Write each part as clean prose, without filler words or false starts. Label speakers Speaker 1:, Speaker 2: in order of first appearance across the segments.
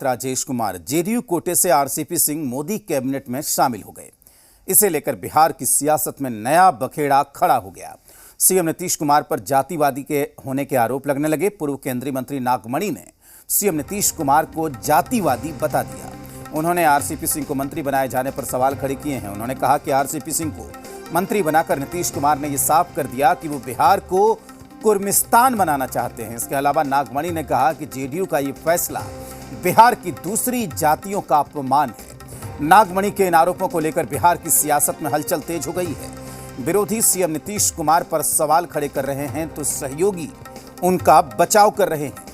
Speaker 1: Rajesh Kumar JDU कोटे से RCP Singh Modi cabinet में शामिल हो गए। इसे लेकर बिहार की सियासत में नया बखेड़ा खड़ा हो गया। सीएम नीतीश कुमार पर जातिवादी के होने के आरोप लगने लगे। पूर्व केंद्रीय मंत्री नागमणि ने सीएम नीतीश कुमार को जातिवादी बता दिया। उन्होंने आरसीपी सिंह को मंत्री बनाए जाने पर सवाल खड़े किए हैं। उन्होंने कहा कि आरसीपी सिंह को मंत्री बनाकर नीतीश कुमार ने यह साफ कर दिया कि वो बिहार को कुर्मिस्तान बनाना चाहते हैं। इसके अलावा नागमणि ने कहा कि जेडीयू का ये फैसला बिहार की दूसरी जातियों का अपमान है। नागमणि के इन आरोपों को लेकर बिहार की सियासत में हलचल तेज हो गई है। विरोधी सीएम नीतीश कुमार पर सवाल खड़े कर रहे हैं तो सहयोगी उनका बचाव कर रहे हैं।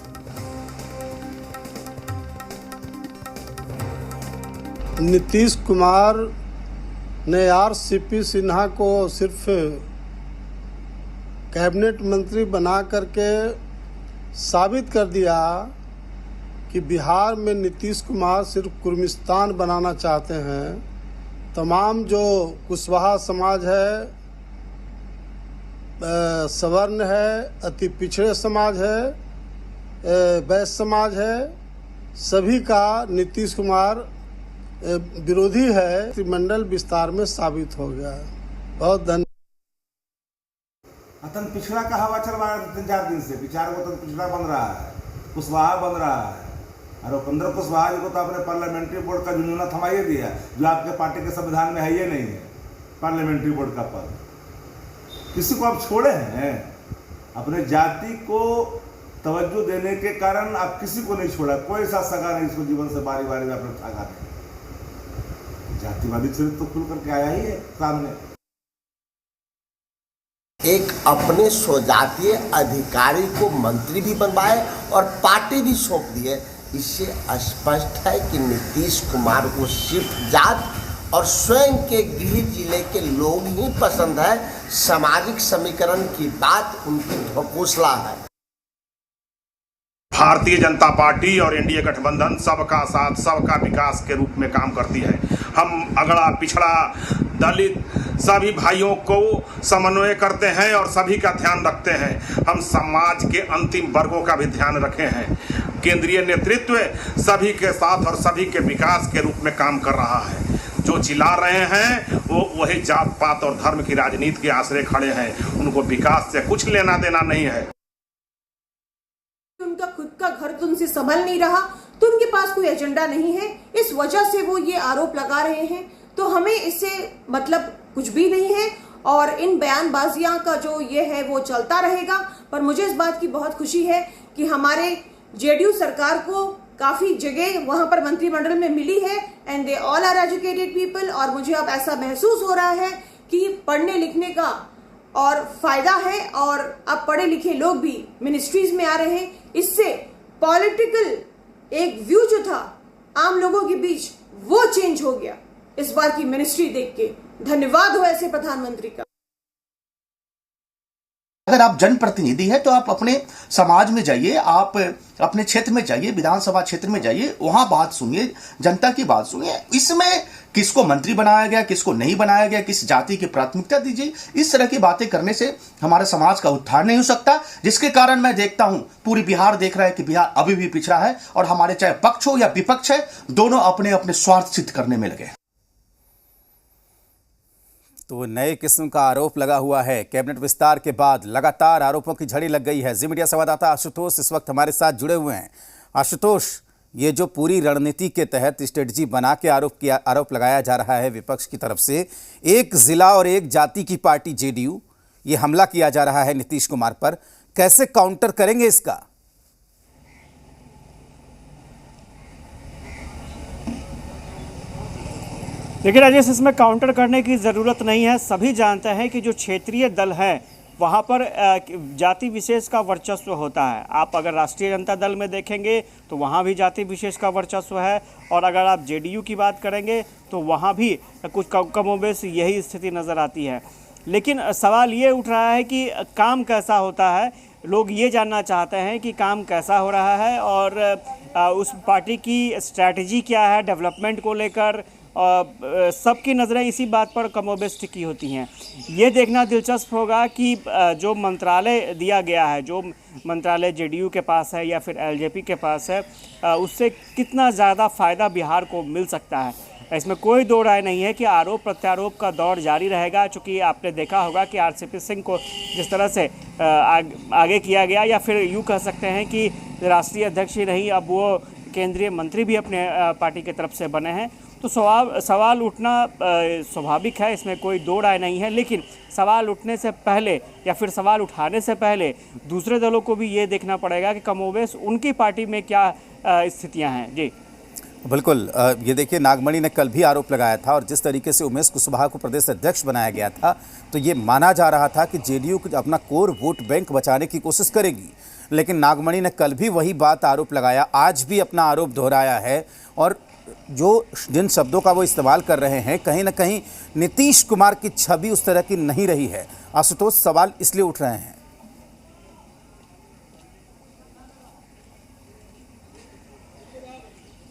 Speaker 2: नीतीश कुमार ने आरसीपी सिन्हा को सिर्फ कैबिनेट मंत्री बना करके साबित कर दिया कि बिहार में नीतीश कुमार सिर्फ कुर्मिस्तान बनाना चाहते हैं। तमाम जो कुशवाहा समाज है, सवर्ण है, अति पिछड़े समाज है, वैश्य समाज है, सभी का नीतीश कुमार विरोधी है। मंत्रिमंडल विस्तार में साबित हो गया। बहुत धन्यवाद।
Speaker 3: अतन पिछड़ा का हवा चल रहा है 3-4 दिन से। विचार को तो पिछड़ा बन रहा है, कुशवाहा बन रहा है। और 15 कुशवाहा जी को तो आपने पार्लियामेंट्री बोर्ड का जुनून थमाइए दिया, जो आपके पार्टी के संविधान में है ये नहीं है पार्लियामेंट्री बोर्ड का पद। किसी को आप छोड़े हैं? अपने जाति को तवज्जो देने के कारण आप किसी को नहीं छोड़ा। कोई ऐसा सगा नहीं इसको जीवन से बारी बारी में अपने ठाका नहीं। जातिवादी चरित्र तो खुल करके आया ही है सामने।
Speaker 4: एक अपने स्वजातीय अधिकारी को मंत्री भी बनवाए और पार्टी भी सौंप दिए। इससे स्पष्ट है कि नीतीश कुमार को सिर्फ जात और स्वयं के गृह जिले के लोग ही पसंद है। सामाजिक समीकरण की बात उनकी ढकोसला है।
Speaker 5: भारतीय जनता पार्टी और एनडीए गठबंधन सबका साथ सबका विकास के रूप में काम करती है। हम अगड़ा पिछड़ा दलित सभी भाइयों को समन्वय करते हैं और सभी का ध्यान रखते हैं। हम समाज के अंतिम वर्गों का भी ध्यान रखे हैं। केंद्रीय नेतृत्व सभी के साथ और सभी के विकास के रूप में काम कर रहा है। जो चिल्ला रहे हैं वो वही जात पात और धर्म की राजनीति के आश्रय खड़े हैं। उनको विकास से कुछ लेना देना नहीं है।
Speaker 6: उनका खुद का घर तो उनसे संभल नहीं रहा, तो उनके पास कोई एजेंडा नहीं है। इस वजह से वो ये आरोप लगा रहे हैं। तो हमें इससे मतलब कुछ भी नहीं है और इन बयानबाजियां का जो ये है वो चलता रहेगा। पर मुझे इस बात की बहुत खुशी है कि हमारे जेडीयू सरकार को काफी जगह वहां पर मंत्रिमंडल में मिली है and they all are educated people. और मुझे अब ऐसा महसूस हो रहा है कि पढ़ने लिखने का और फायदा है और अब पढ़े लिखे लोग भी मिनिस्ट्रीज में आ रहे हैं। इससे पॉलिटिकल एक व्यू जो था आम लोगों के बीच वो चेंज हो गया इस बार की मिनिस्ट्री देख के। धन्यवाद हो ऐसे प्रधानमंत्री का।
Speaker 7: अगर आप जनप्रतिनिधि है तो आप अपने समाज में जाइए, आप अपने क्षेत्र में जाइए, विधानसभा क्षेत्र में जाइए, वहां बात सुनिए, जनता की बात सुनिए। इसमें किसको मंत्री बनाया गया, किसको नहीं बनाया गया, किस जाति की प्राथमिकता दीजिए, इस तरह की बातें करने से हमारे समाज का उद्धार नहीं हो सकता। जिसके कारण मैं देखता हूं पूरी बिहार देख रहा है कि बिहार अभी भी पिछड़ा है और हमारे चाहे पक्ष हो या विपक्ष है, दोनों अपने अपने स्वार्थ सिद्ध करने में लगे।
Speaker 1: तो नए किस्म का आरोप लगा हुआ है। कैबिनेट विस्तार के बाद लगातार आरोपों की झड़ी लग गई है। जी मीडिया संवाददाता आशुतोष इस वक्त हमारे साथ जुड़े हुए हैं। आशुतोष, ये जो पूरी रणनीति के तहत स्ट्रेटजी बना के आरोप लगाया जा रहा है विपक्ष की तरफ से, एक जिला और एक जाति की पार्टी जेडीयू, ये हमला किया जा रहा है नीतीश कुमार पर, कैसे काउंटर करेंगे इसका?
Speaker 8: देखिए राजेश, इसमें काउंटर करने की ज़रूरत नहीं है। सभी जानते हैं कि जो क्षेत्रीय दल है वहाँ पर जाति विशेष का वर्चस्व होता है। आप अगर राष्ट्रीय जनता दल में देखेंगे तो वहाँ भी जाति विशेष का वर्चस्व है, और अगर आप जेडीयू की बात करेंगे तो वहाँ भी कुछ कमोबेश यही स्थिति नज़र आती है। लेकिन सवाल ये उठ रहा है कि काम कैसा होता है। लोग ये जानना चाहते हैं कि काम कैसा हो रहा है और उस पार्टी की स्ट्रैटेजी क्या है डेवलपमेंट को लेकर, सबकी नज़रें इसी बात पर कमोबेश टिकी होती हैं। ये देखना दिलचस्प होगा कि जो मंत्रालय दिया गया है, जो मंत्रालय जेडीयू के पास है या फिर एलजेपी के पास है, उससे कितना ज़्यादा फ़ायदा बिहार को मिल सकता है। इसमें कोई दो राय नहीं है कि आरोप प्रत्यारोप का दौर जारी रहेगा, चूँकि आपने देखा होगा कि आरसीपी सिंह को जिस तरह से आगे किया गया, या फिर यूँ कह सकते हैं कि राष्ट्रीय अध्यक्ष ही नहीं, अब वो केंद्रीय मंत्री भी अपने पार्टी की तरफ से बने हैं। तो सवाल उठना स्वाभाविक है, इसमें कोई दो राय नहीं है। लेकिन सवाल उठने से पहले या फिर सवाल उठाने से पहले दूसरे दलों को भी ये देखना पड़ेगा कि कमोबेश उनकी पार्टी में क्या स्थितियाँ हैं। जी
Speaker 1: बिल्कुल, ये देखिए, नागमणि ने कल भी आरोप लगाया था और जिस तरीके से उमेश कुशवाहा को प्रदेश अध्यक्ष बनाया गया था, तो ये माना जा रहा था कि जेडीयू अपना कोर वोट बैंक बचाने की कोशिश करेगी। लेकिन नागमणि ने कल भी वही बात आरोप लगाया, आज भी अपना आरोप दोहराया है, और जिन शब्दों का वो इस्तेमाल कर रहे हैं, कहीं ना कहीं नीतीश कुमार की छवि उस तरह की नहीं रही है। आशुतोष, सवाल इसलिए उठ रहे हैं।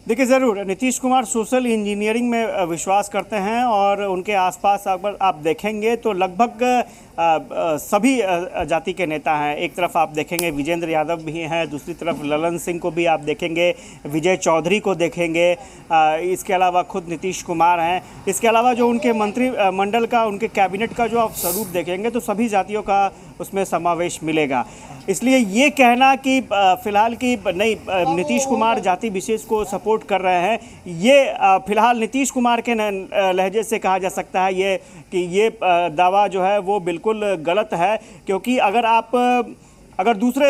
Speaker 8: देखिए, ज़रूर नीतीश कुमार सोशल इंजीनियरिंग में विश्वास करते हैं, और उनके आसपास अगर आप देखेंगे तो लगभग सभी जाति के नेता हैं। एक तरफ आप देखेंगे विजेंद्र यादव भी हैं, दूसरी तरफ ललन सिंह को भी आप देखेंगे, विजय चौधरी को देखेंगे, इसके अलावा खुद नीतीश कुमार हैं। इसके अलावा जो उनके मंत्रिमंडल का, उनके कैबिनेट का जो आप स्वरूप देखेंगे तो सभी जातियों का उसमें समावेश मिलेगा। इसलिए ये कहना कि फिलहाल की नहीं, नीतीश कुमार जाति विशेष को सपोर्ट कर रहे हैं, ये फिलहाल नीतीश कुमार के लहजे से कहा जा सकता है ये कि ये दावा जो है वो बिल्कुल गलत है। क्योंकि अगर दूसरे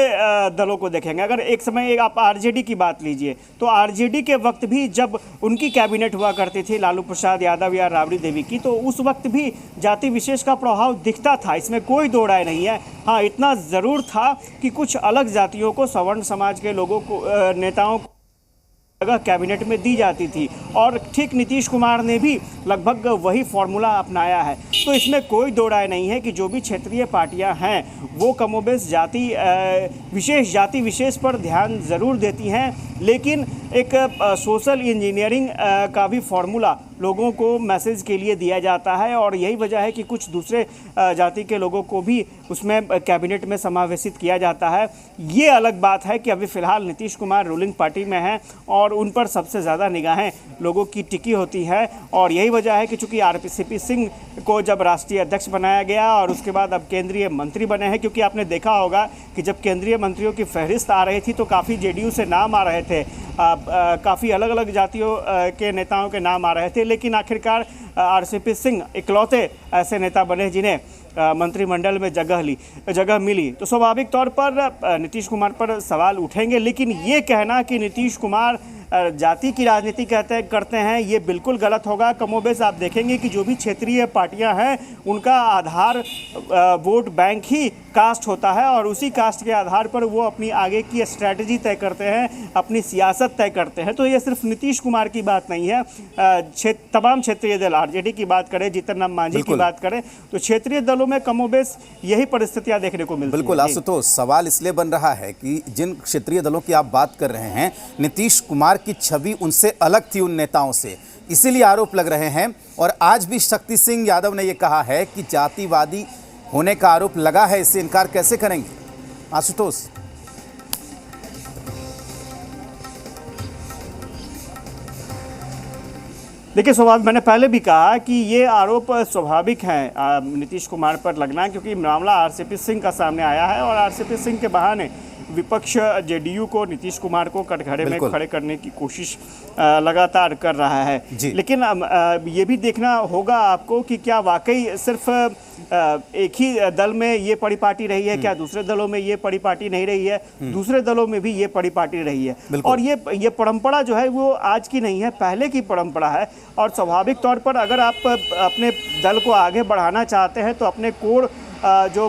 Speaker 8: दलों को देखेंगे, अगर एक समय आप आरजेडी की बात लीजिए, तो आरजेडी के वक्त भी जब उनकी कैबिनेट हुआ करती थी लालू प्रसाद यादव या राबड़ी देवी की, तो उस वक्त भी जाति विशेष का प्रभाव दिखता था, इसमें कोई दो राय नहीं है। हाँ, इतना ज़रूर था कि कुछ अलग जातियों को, सवर्ण समाज के लोगों को, नेताओं को जगह कैबिनेट में दी जाती थी, और ठीक नीतीश कुमार ने भी लगभग वही फॉर्मूला अपनाया है। तो इसमें कोई दो राय नहीं है कि जो भी क्षेत्रीय पार्टियां हैं वो कमोबेश जाति विशेष पर ध्यान ज़रूर देती हैं, लेकिन एक सोशल इंजीनियरिंग का भी फॉर्मूला लोगों को मैसेज के लिए दिया जाता है, और यही वजह है कि कुछ दूसरे जाति के लोगों को भी उसमें कैबिनेट में समावेशित किया जाता है। ये अलग बात है कि अभी फ़िलहाल नीतीश कुमार रूलिंग पार्टी में हैं और उन पर सबसे ज़्यादा निगाहें लोगों की टिकी होती है, और यही वजह है कि चूँकि आरसीपी सिंह को जब राष्ट्रीय अध्यक्ष बनाया गया और उसके बाद अब केंद्रीय मंत्री बने हैं, क्योंकि आपने देखा होगा कि जब केंद्रीय मंत्रियों की फहरिस्त आ रही थी तो काफ़ी जेडीयू से नाम आ रहे थे, काफ़ी अलग अलग जातियों के नेताओं के नाम आ रहे थे, लेकिन आखिरकार आरसीपी सिंह इकलौते ऐसे नेता बने जिन्हें मंत्रिमंडल में जगह मिली। तो स्वाभाविक तौर पर नीतीश कुमार पर सवाल उठेंगे, लेकिन ये कहना कि नीतीश कुमार जाति की राजनीति करते हैं, ये बिल्कुल गलत होगा। कमोबेश आप देखेंगे कि जो भी क्षेत्रीय पार्टियां हैं उनका आधार वोट बैंक ही कास्ट होता है, और उसी कास्ट के आधार पर वो अपनी आगे की स्ट्रैटेजी तय करते हैं, अपनी सियासत तय करते हैं। तो ये सिर्फ नीतीश कुमार की बात नहीं है, तमाम क्षेत्रीय दल, आरजेडी की बात करें, जीतन राम मांझी की बात करें, तो क्षेत्रीय दलों में कमोबेश यही परिस्थितियां देखने को मिलती हैं।
Speaker 1: बिल्कुल आशुतोष, सवाल इसलिए बन रहा है कि जिन क्षेत्रीय दलों की आप बात कर रहे हैं, नीतीश कुमार की छवि उनसे अलग थी, उन नेताओं से, इसीलिए आरोप लग रहे हैं। और आज भी शक्ति सिंह यादव ने यह कहा है कि जातिवादी होने का आरोप लगा है, इससे इनकार कैसे करेंगे? आशुतोष,
Speaker 8: देखिए स्वाभाविक, मैंने पहले भी कहा कि ये आरोप स्वाभाविक हैं नीतीश कुमार पर लगना, क्योंकि मामला आरसीपी सिंह का सामने आया है और आरसीपी सिंह के बहाने विपक्ष जेडीयू को, नीतीश कुमार को कटघरे में खड़े करने की कोशिश लगातार कर रहा है। लेकिन ये भी देखना होगा आपको कि क्या वाकई सिर्फ एक ही दल में ये परिपाटी रही है, क्या दूसरे दलों में ये परिपाटी नहीं रही है? दूसरे दलों में भी ये परिपाटी रही है, और ये परंपरा जो है वो आज की नहीं है, पहले की परंपरा है। और स्वाभाविक तौर पर अगर आप अपने दल को आगे बढ़ाना चाहते हैं तो अपने कोर जो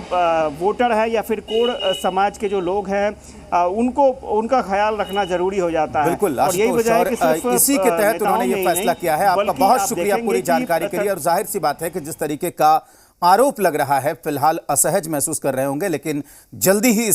Speaker 8: वोटर है या फिर कोर समाज के जो लोग हैं उनका ख्याल रखना जरूरी हो जाता है।
Speaker 1: बिल्कुल,
Speaker 8: और यही वजह है कि सिर्फ
Speaker 1: इसी के तहत उन्होंने ये फैसला किया है। आपका बहुत शुक्रिया पूरी जानकारी के लिए। और जाहिर सी बात है कि जिस तरीके का आरोप लग रहा है, फिलहाल असहज महसूस कर रहे होंगे, लेकिन जल्दी ही